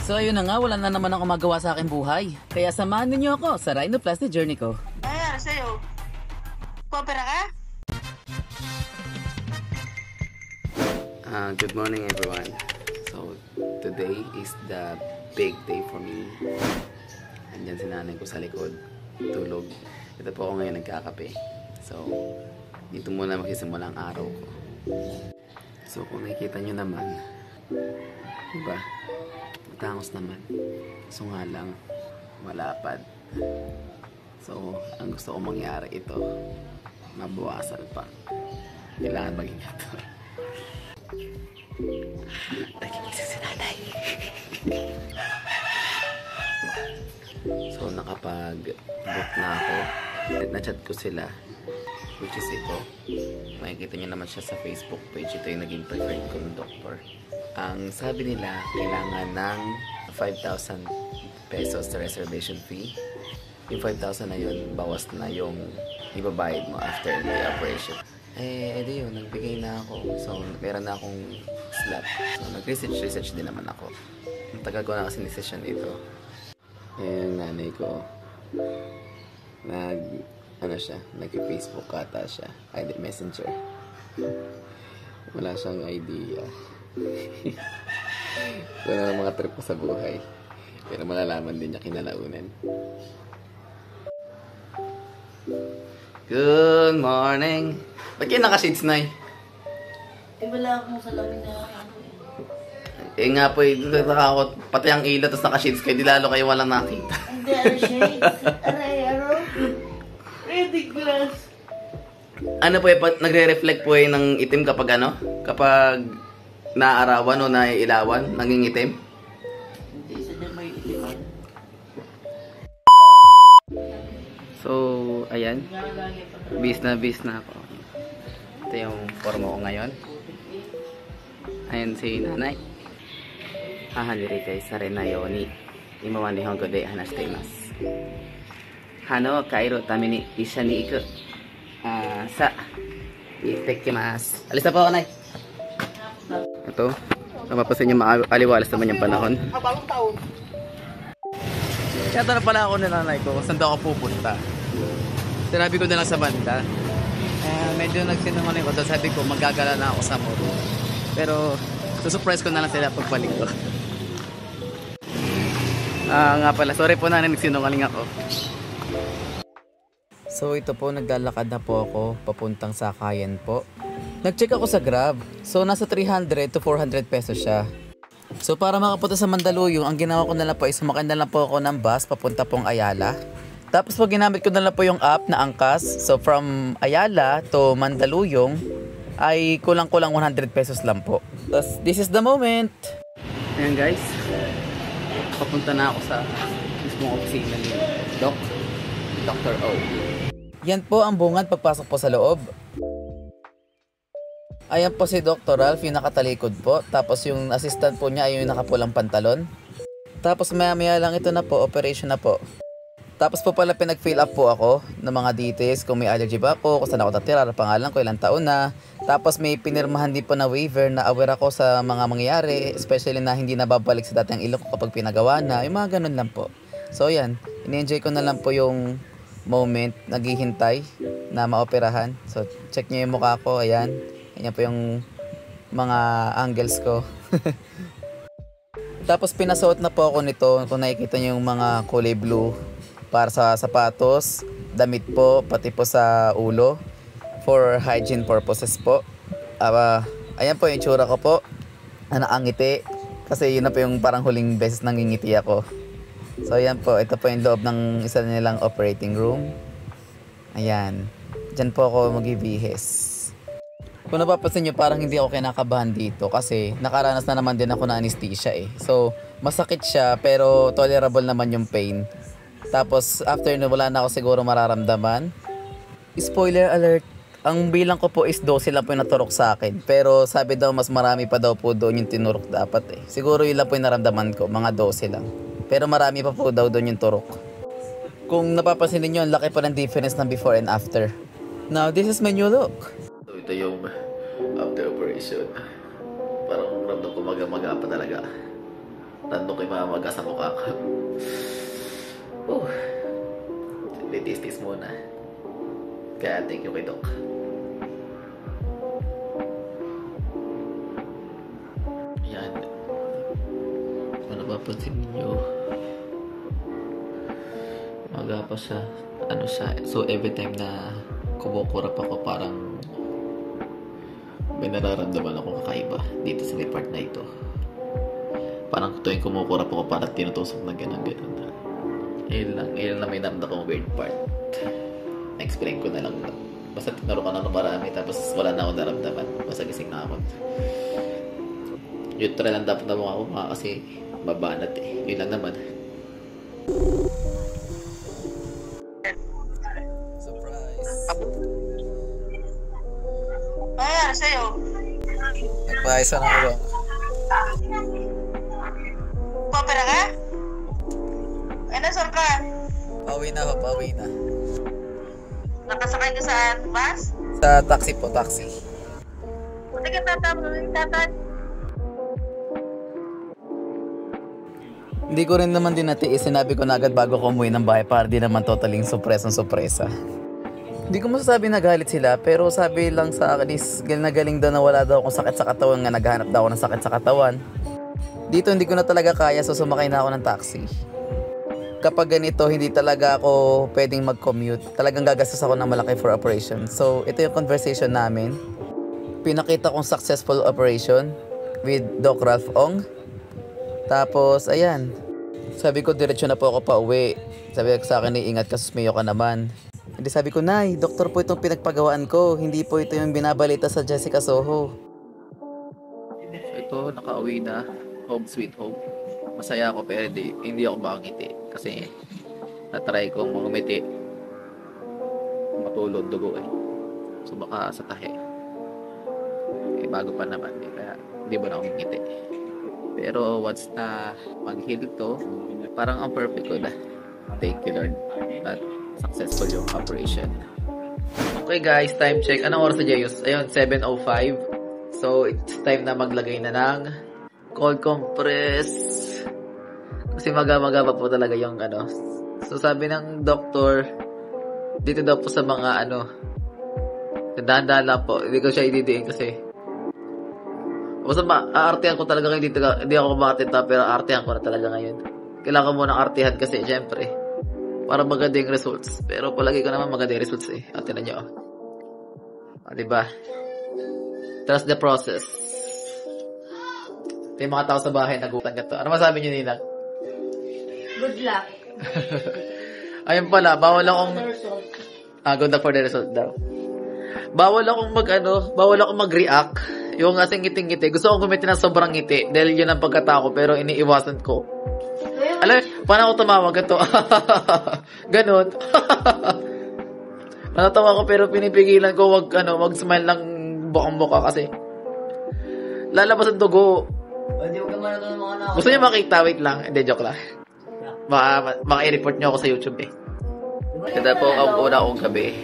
So ayun na nga, wala na naman ako magawa sa aking buhay. Kaya samahan niyo ako sa rhinoplasty journey ko. Ay, sa'yo. Popera ka? Good morning everyone. So today is the big day for me. Andyan si nanay ko sa likod, tulog. Ito po ako ngayon nagkakape. So dito muna magsisimula ang araw ko. So kung nakikita nyo naman, diba? Matangos naman. So nga lang, malapad. So ang gusto ko mangyari ito, mabawasan pa. Kailangan mag-ingat. Nagigisa si nanay. So nakapag-book na ako. Na-chat ko sila, which is ito. Makikita nyo naman siya sa Facebook page. Ito yung naging preferred ko ng doktor. Ang sabi nila, kailangan ng 5,000 pesos sa reservation fee. Yung 5,000 na yun, bawas na yung ibabayad mo after the operation. Edi yun, nagbigay na ako. So, meron na akong slot. So, nag-research din naman ako. Ang tagal ko na kasi ni-session dito. Yung nanay ko, nag-Facebook kata siya. ID Messenger. Wala siyang idea. Wala na mga trip ko sa buhay. Pero malalaman din niya kinalaunan. Good morning! Ba't kayo naka-shades, Nay? Wala akong salamin na Nga po, nakakot. Pati ang ilaw, tapos naka-shades kayo. Di lalo kayo walang nakita. Hindi, shades. Ridiculous. Ano po nagre-reflect po ng itim kapag Kapag naarawan o naiilawan, nangingitim? Hindi, sadya may itiman. So, ayan. Bis na ako. Ito yung forma ko ngayon. Ayan si nanay. Hahaniri kay Sarena Yoni. Imawa ni Hongo de hanashiteimasu. Hano kairo tame ni isha ni iku. Sa ittekimasu. Alis na po ako, Nay. Ito. Napapasin niyo maaliwalas naman yung panahon. Bagong taon. Kaya na pala ako ni nanay ko kung saan daw ako pupunta. Sinabi ko na lang sa banda. Medyo nagsinungaling ko. Sabi ko magagala na ako sa mall. Pero susurprise ko na lang sila pagbalik ko. Nga pala, sorry po na nagsinungaling ako. So ito po, naglalakad na po ako papuntang Sakayan po. Nag-check ako sa Grab. So nasa 300 to 400 pesos siya. So para makapunta sa Mandaluyong, ang ginawa ko na lang po ay sumakay na lang po ako ng bus papunta pong Ayala. Tapos po ginamit ko na lang po yung app na Angkas. So from Ayala to Mandaluyong ay kulang-kulang 100 pesos lang po. Tapos this is the moment. Ayan guys, papunta na ako sa mismong opisina ni Dr. O. Yan po ang bungad pagpasok po sa loob. Ayan po si Dr. Ralph, yung nakatalikod po. Tapos yung assistant po niya ay yung nakapulang pantalon. Tapos maya lang ito na po, operation na po. Tapos po pala pinag-fill up po ako ng mga details, kung may allergy ba ako, kung saan ako tatira, pangalan ko, ilang taon na. Tapos may pinirmahan din po na waiver na aware ako sa mga mangyayari, especially na hindi nababalik sa dating ilok ko kapag pinagawa na, yung mga ganun lang po. So yan, in-enjoy ko na lang po yung moment, naghihintay na maoperahan. So check nyo yung mukha ko, ayan. Yan po yung mga angles ko. Tapos pinasuot na po ako nito, kung nakikita nyo yung mga kulay blue. Para sa sapatos, damit po, pati po sa ulo. For hygiene purposes po. Ayan po yung itsura ko po. Nakangiti. Kasi yun na po yung parang huling beses nangingiti ako. So ayan po, ito po yung loob ng isa nilang operating room. Ayan. Diyan po ako magbibihis. Kung napapansin nyo, parang hindi ako kinakabahan dito kasi nakaranas na naman din ako na anesthesia eh. So, masakit siya pero tolerable naman yung pain. Tapos, after na wala na ako siguro mararamdaman. Spoiler alert, ang bilang ko po is 12 lang po yung naturok sa akin. Pero sabi daw mas marami pa daw po doon yung tinurok dapat eh. Siguro yun lang po yung naramdaman ko, mga 12 lang. Pero marami pa po daw doon yung turok. Kung napapansin niyo, ang laki pa ng difference ng before and after. Now, this is my new look. So, ito yung after operation. Parang ramdam ko maga-maga pa talaga. Tando kay mamaga sa mukha ko. Litis-tis muna. Kaya thank you kay Doc. Yan. Kung napapansin ninyo, maga pa siya. Ano siya. So every time na kumukurap ako, parang may nararamdaman akong kakaiba dito sa may part na ito. Parang tuwing kumukurap ako, parang tinutusok na gano'n. Ilan lang may namda kong weird part. Na-explain ko na lang. Basta tinuro ko na ng marami, tapos wala na akong naramdaman. Basta gising na ako. Neutral lang dapat na mukha ko, kasi babanat eh. Yun lang naman. Surprise! Ayan, sa'yo. Nagpaayos na ako. Papera ka? Ano, saan ka? Pauwi na ako, pauwi na. Nakasakay ka sa bus? Sa taxi po, taxi. Buti ka tatay. Hindi ko rin naman din natiis, sinabi ko na agad bago ko umuwi ng bahay para di naman totaling sorpresa. Hindi ko masasabi na galit sila, pero sabi lang sa akin is galing daw na wala daw akong sakit sa katawan, nga naghahanap daw ako ng sakit sa katawan. Dito hindi ko na talaga kaya, so sumakay na ako ng taxi. Kapag ganito, hindi talaga ako pwedeng mag-commute. Talagang gagastos ako ng malaki for operation. So ito yung conversation namin. Pinakita kong successful operation with Doc Ralph Ong. Tapos, ayan. Sabi ko, diretso na po ako pa uwi. Sabi ko sa akin, ingat ka, susmayo ka naman. Hindi, sabi ko, Nay, doktor po itong pinagpagawaan ko. Hindi po ito yung binabalita sa Jessica Soho. Ito, nakauwi na. Home sweet home. Masaya ako, pero hindi ako makangiti. Kasi, natry kong mangumiti. Matulog dugo eh. So, baka sa tahe. Eh, bago pa naman eh. Kaya, hindi ba na ako ngiti. Pero once na mag-heal to, parang ang perfect ko na. Thank you Lord. At successful yung operation. Okay guys, time check. Anong oras na Jeyus? Ayun, 7:05. So it's time na maglagay na ng cold compress. Kasi maga-maga pa po talaga yung ano. So sabi ng doktor, dito daw po sa mga dahan-dahan lang po. Hindi ko siya ididiin kasi basta aartihan ko talaga ngayon dito. Hindi ako kumakatita, pero aartihan ko na talaga ngayon. Kailangan mo ng artihan kasi, syempre, para maganda yung results. Pero palagi ko naman maganda yung results eh. O, tinan nyo. O, diba? Trust the process. Ito yung mga tao sa bahay, nagutan ka to. Ano masabi nyo, Ninang? Good luck. Ayun pala, bawal akong... good luck for the result daw. Bawal akong mag-react. Yung asing ngiting-ngiti. Gusto kong gumiti ng sobrang ngiti. Dahil yun ang pagkatao, pero iniiwasan ko. Alam, paano ako tumawag ito? Ganon. Natatawa ko, pero pinipigilan ko wag smile lang bukang-buka kasi lalabas ang dugo. Gusto niyo makita? Wait lang. Hindi, joke lang. Baka i-report niyo ako sa YouTube eh. Ito po ang una kong gabi.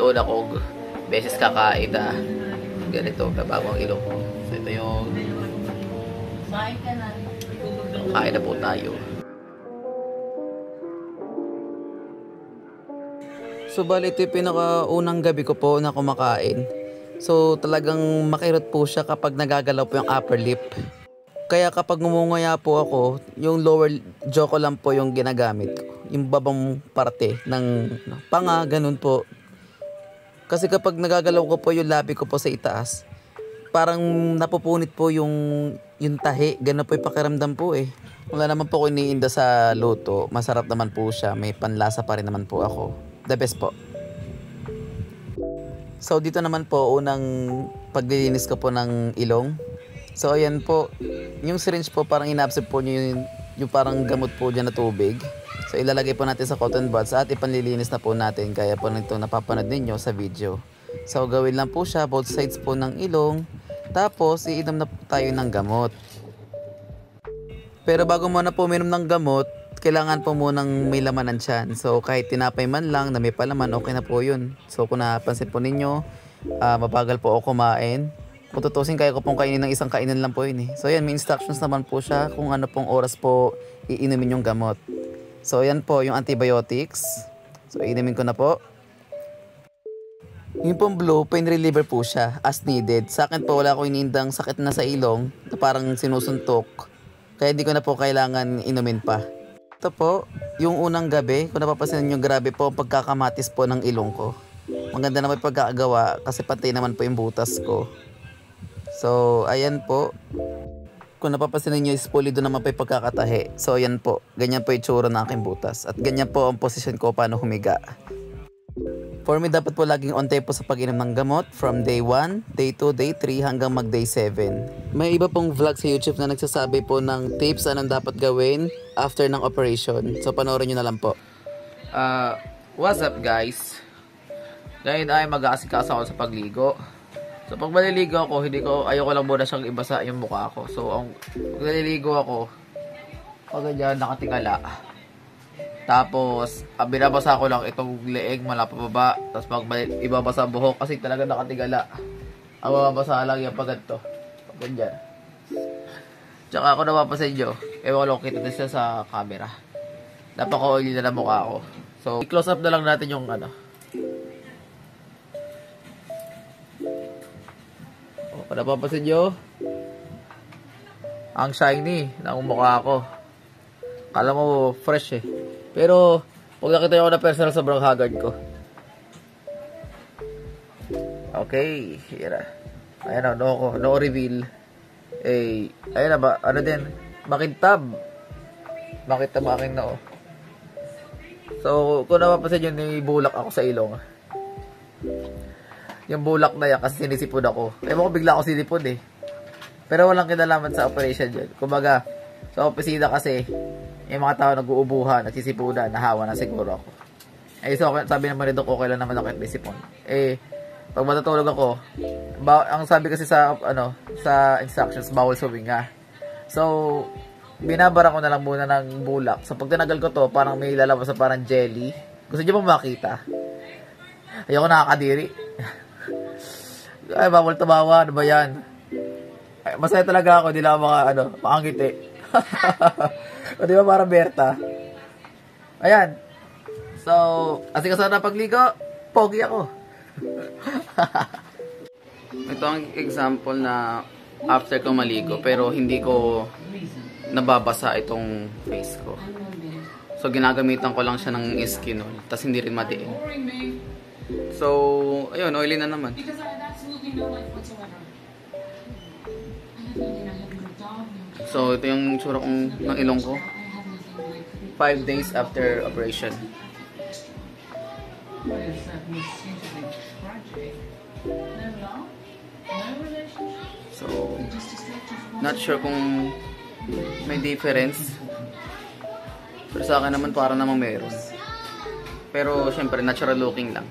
Una kong beses kakain na ganito, nabago ang ilong ko. So ito yung kain na po tayo. So bali ito yung pinakaunang gabi ko po na kumakain. So talagang makirot po siya kapag nagagalaw po yung upper lip. Kaya kapag ngumungaya po ako, yung lower jaw ko lang po yung ginagamit ko. Yung babang parte ng panga, ganun po. Kasi kapag nagagalaw ko po yung labi ko po sa itaas, parang napupunit po yung tahi. Ganun po yung pakiramdam po eh. Wala naman po ko iniinda sa luto. Masarap naman po siya. May panlasa pa rin naman po ako. The best po. So dito naman po, unang paglilinis ko po ng ilong. So ayan po, yung syringe po parang inabsorb po nyo yung parang gamot po dyan na tubig. So ilalagay po natin sa cotton buds at ipanlilinis na po natin. Kaya po nito napapanood ninyo sa video. So gawin lang po siya both sides po ng ilong. Tapos iinom na po tayo ng gamot. Pero bago mo na po uminom ng gamot, kailangan po munang may laman ng tiyan. So kahit tinapay man lang na may palaman, okay na po yun. So kung napansin po ninyo, mabagal po ako kumain. Kung tutusin, kaya ko pong kainin ng isang kainan lang po yun eh. So yan, may instructions naman po siya kung ano pong oras po iinumin yung gamot. So yan po yung antibiotics. So inumin ko na po. Yung pong blue, pain reliever po siya as needed. Sa akin po wala akong inindang sakit na sa ilong na parang sinusuntok. Kaya hindi ko na po kailangan inumin pa. Ito po, yung unang gabi, kung napapansin nyo, grabe po ang pagkakamatis po ng ilong ko. Maganda na may pagkakagawa kasi pati naman po yung butas ko. So, ayan po. Kung napapansin nyo, is pulido naman po yung pagkakatahi. So, ayan po. Ganyan po yung tsura ng aking butas. At ganyan po ang posisyon ko paano humiga. For me, dapat po laging on time po sa pag-inom ng gamot from day 1, day 2, day 3 hanggang mag day 7. May iba pong vlog sa YouTube na nagsasabi po ng tips anong dapat gawin after ng operation. So panoorin nyo na lang po. What's up guys? Ngayon ay mag-aasikaso ako sa pagligo. So pag maliligo ako, ayoko lang muna siyang ibasa yung mukha ko. So pag naliligo ako, pag ganyan nakatingala. Tapos, binabasa ko lang itong leeg mula pababa. Tapos pag ibabasa buhok kasi talaga nakatigala. Ang mababasa lang yung pag ganito. Pag ganyan. Tsaka ako napapasin nyo. Ewan ko lang kita na siya sa camera. Napaka-oily na mukha ko. So, i-close up na lang natin yung ano. O, kung napapasin nyo, ang shiny ng mukha ko. Kala mo fresh eh. Pero, pag nakita nyo ako na personal, sobrang haggard ko. Okay, yan na. Ayan na, no reveal. Eh, ayan na ba, ano din, makintab. Makintab aking noo. So, kung napapansin nyo, bulak ako sa ilong. Yung bulak na yan, kasi sinisipod ako. Ewan ko, bigla ako sinipod eh. Pero walang kinalaman sa operation yun. Kumbaga, sa opisina kasi, yung mga tao nag-uubuhan, nagsisipudan, nahawa na siguro ako. Eh, so, sabi naman ni Doc, okay lang naman ako at disipon. Eh, pag matutulog ako, ang sabi kasi sa, sa instructions, bawal suminga. So, binabara ko na lang muna ng bulak. So, pag tinagal ko to, parang may lalabas na parang jelly. Gusto niyo ba makita? Ayoko nakakadiri. Ay, bawal tumawa. Ano ba yan? Ay, masaya talaga ako. Hindi lang makangiti. O, di ba parang Berta? Ayan. So, kasi kasama na pagligo, pogi ako. Ito ang example na after ko maligo, pero hindi ko nababasa itong face ko. So, ginagamitan ko lang siya ng Eskinol, tas hindi rin madiin. So, ayun, oily na naman. So, ito yung tsura kong ng ilong ko. 5 days after operation. So, not sure kung may difference. Pero sa akin naman, para namang meron. Pero, syempre, natural looking lang.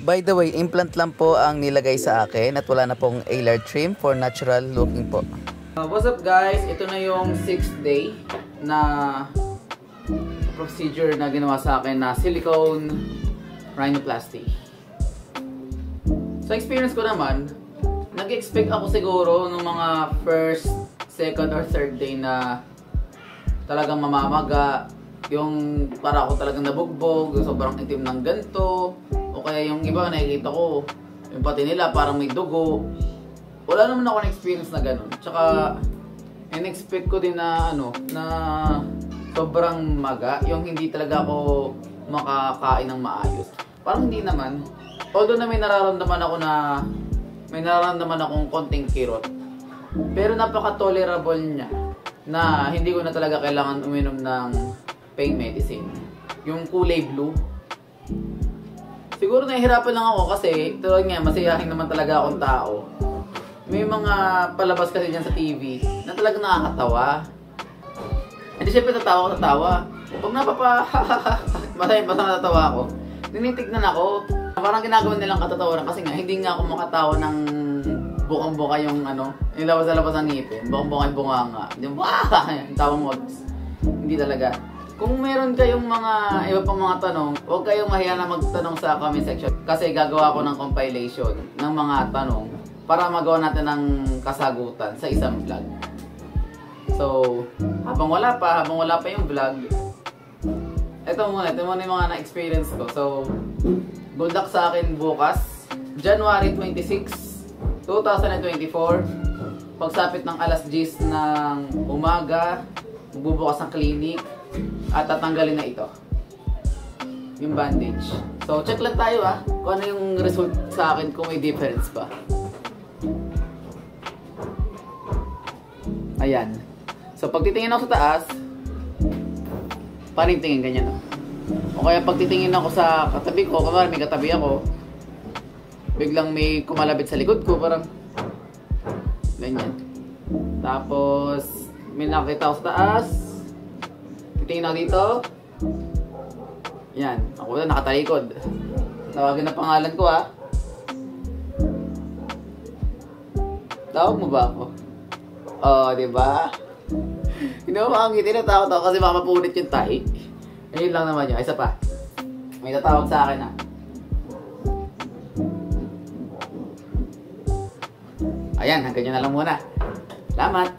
By the way, implant lang po ang nilagay sa akin at wala na pong alar trim for natural looking po. What's up guys? Ito na yung 6th day na procedure na ginawa sa akin na silicone rhinoplasty. Sa experience ko naman, nag-expect ako siguro nung mga first, second, or third day na talagang mamamaga. Yung para ako talagang nabugbog, sobrang itim ng ganito. O kaya yung iba nakikita ko, yung pati nila parang may dugo. Wala naman ako na-experience na ganun. Tsaka, in-expect ko din na na sobrang maga. Yung hindi talaga ako makakain ng maayos. Parang hindi naman. Although na may nararamdaman akong konting kirot. Pero napaka-tolerable niya na hindi ko na talaga kailangan uminom ng pain medicine. Yung kulay blue. Siguro nahihirapan lang ako kasi tulad nga, masayahin naman talaga akong tao. May mga palabas kasi dyan sa TV na talagang nakakatawa. Hindi syempre tatawa. Pag masaya natatawa ako, tinitignan ako. Parang ginagawa nilang katatawaran kasi nga, hindi nga ako makatawa ng bukang-buka yung yung labas-labas ng ngipin. Bukang-buka yung bunganga. Yung tawa mo. Hindi talaga. Kung meron kayong mga iba pang mga tanong, huwag kayong mahiya na magtanong sa comment section. Kasi gagawa ko ng compilation ng mga tanong para magawa natin ng kasagutan sa isang vlog. So, habang wala pa yung vlog, ito muna yung mga na-experience ko. So, good luck sa akin bukas, January 26, 2024. Pagsapit ng alas 10 ng umaga, magbubukas ang clinic at tatanggalin na ito. Yung bandage. So, check lang tayo kung ano yung result sa akin, kung may difference pa. Ayan. So, pag titingin ako sa taas, parang tingin ganyan o kaya pag titingin ako sa katabi ko, kumari may katabi ako, biglang may kumalabit sa likod ko, parang ganyan. Tapos may nakita ako sa taas, titingin ako dito, yan, ako na nakatalikod. Tawagin na pangalan ko Tawag mo ba ako? Diba? Hindi mo makangiti, natakot ako kasi baka mapunit yung tahi. Ayun lang naman yun. Isa pa. May tatawag sa akin Ayan, hanggang yun na lang muna. Salamat!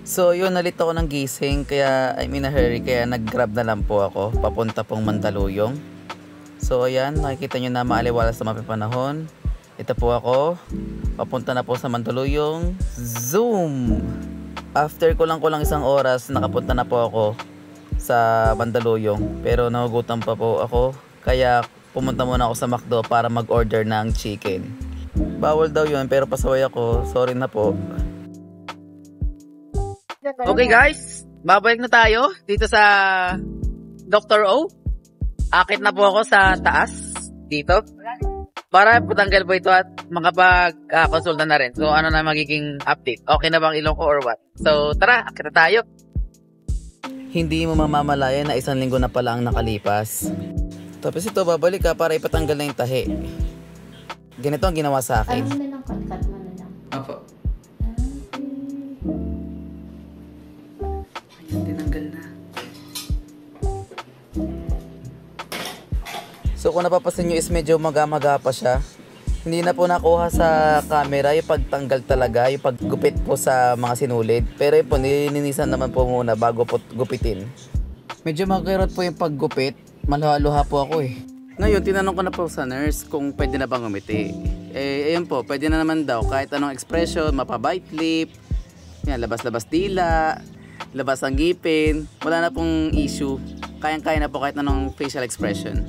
So yun, nalit ako ng gising, kaya I'm in a hurry, kaya nag-grab na lang po ako papunta pong Mandaluyong. So ayan, nakikita nyo na maaliwalas sa mapipanahon. Ito po ako, papunta na po sa Mandaluyong. Zoom! After kulang isang oras, nakapunta na po ako sa Mandaluyong. Pero nahugutan pa po ako, kaya pumunta muna ako sa McDo para mag-order ng chicken. Bawal daw yun, pero pasaway ako. Sorry na po. Okay guys, babalik na tayo dito sa Dr. O. Akit na po ako sa taas dito para patanggal po ito at makapag-consulta na rin. So ano na magiging update? Okay na bang ilong ko or what? So tara, akit na tayo. Hindi mo mamamalaya na 1 linggo na pala ang nakalipas. Tapos ito, babalik ka para ipatanggal na yung tahi. Ganito ang ginawa sa akin. Ano na lang, cut mo na lang. Opo. Ayan, tinanggal na. So kung napapasin nyo is medyo maga-maga pa siya. Hindi na po nakuha sa camera yung pagtanggal talaga, yung paggupit po sa mga sinulid. Pero yun po, nilinisan naman po muna bago po gupitin. Medyo makirot po yung paggupit. Maluha-luha po ako eh. Ngayon, tinanong ko na po sa nurse kung pwede na bang umiti. Ayun po, pwede na naman daw. Kahit anong expression, mapa-bite lip, yan, labas-labas dila, labas ang ngipin. Wala na pong issue. Kayang-kaya na po kahit anong facial expression.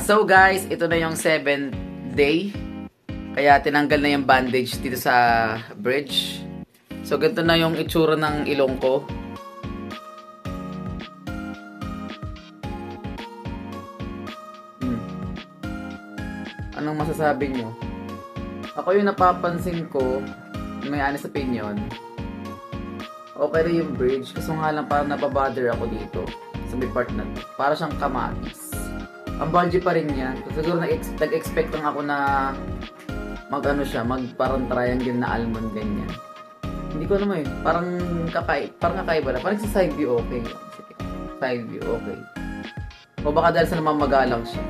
So guys, ito na yung 7th day. Kaya tinanggal na yung bandage dito sa bridge. So ganito na yung itsura ng ilong ko. Anong masasabi nyo? Ako yung napapansin ko, may honest opinion, okay rin yung bridge. Kaso nga lang parang nababother ako dito sa may part na to. Para siyang kamatis. Ang bulgy pa rin niya. Siguro nag-expect lang ako na mag-ano siya, parang triangle na almond ganyan. Hindi ko naman yun. Parang kakaiba na. Parang sa side view okay. Side view okay. O baka dahil sa namamagalang siya.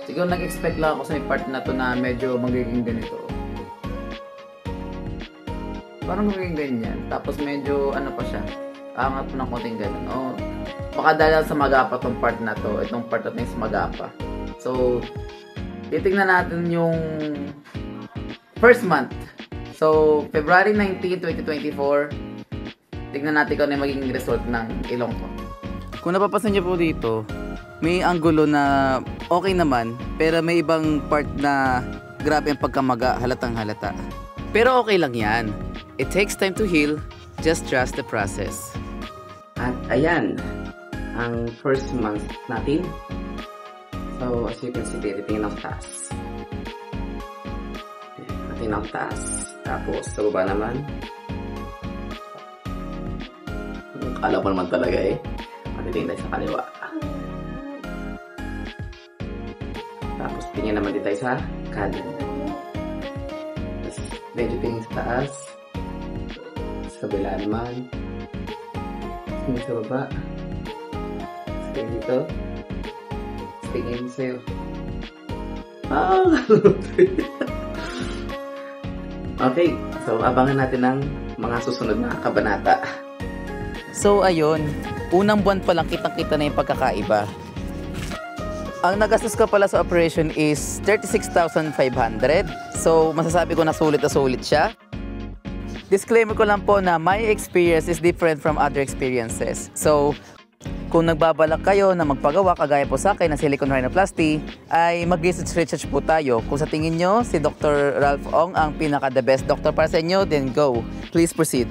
Siguro nag-expect lang ako sa may part na to na medyo magiging ganito. Parang magiging ganyan. Tapos medyo ano pa siya. Angat po ng konting ganun. O baka dahil sa magapa tong part na to. Itong part na to yung magapa. So, titignan natin yung first month. So, February 19, 2024. Tignan natin kung ano yung magiging result ng ilong ko. Kung napapasin niyo po dito, may anggulo na okay naman, pero may ibang part na grabe ang pagkamaga, halatang halata. Pero okay lang yan. It takes time to heal. Just trust the process. At ayan, ang first month natin. So, as you can see, titingin ako taas. Titingin ako taas. Tapos, sa baba naman. Kala ko naman talaga eh. Matitingin tayo sa kaliwa. Tapos, tingin naman din tayo sa kanan. Tapos, medyo tingin sa taas. Sa kabila naman. Tingin sa baba. Tingin dito. Tingin sa'yo. Okay, so abangan natin ang mga susunod na kabanata. So ayun, unang buwan pa lang kitang-kita na yung pagkakaiba. Ang nagastos ko pala sa operation is 36,500. So masasabi ko na sulit siya. Disclaimer ko lang po na my experience is different from other experiences. So kung nagbabalak kayo na magpagawa kagaya po sa akin ng silicone rhinoplasty, ay mag-research po tayo. Kung sa tingin nyo si Dr. Ralph Ong ang pinaka-the best doctor para sa inyo, then go. Please proceed.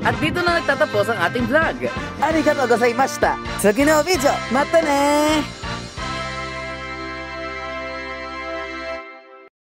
At dito na nagtatapos ang ating vlog. Arigatou gozaimashita. Sugi no video. Mata ne!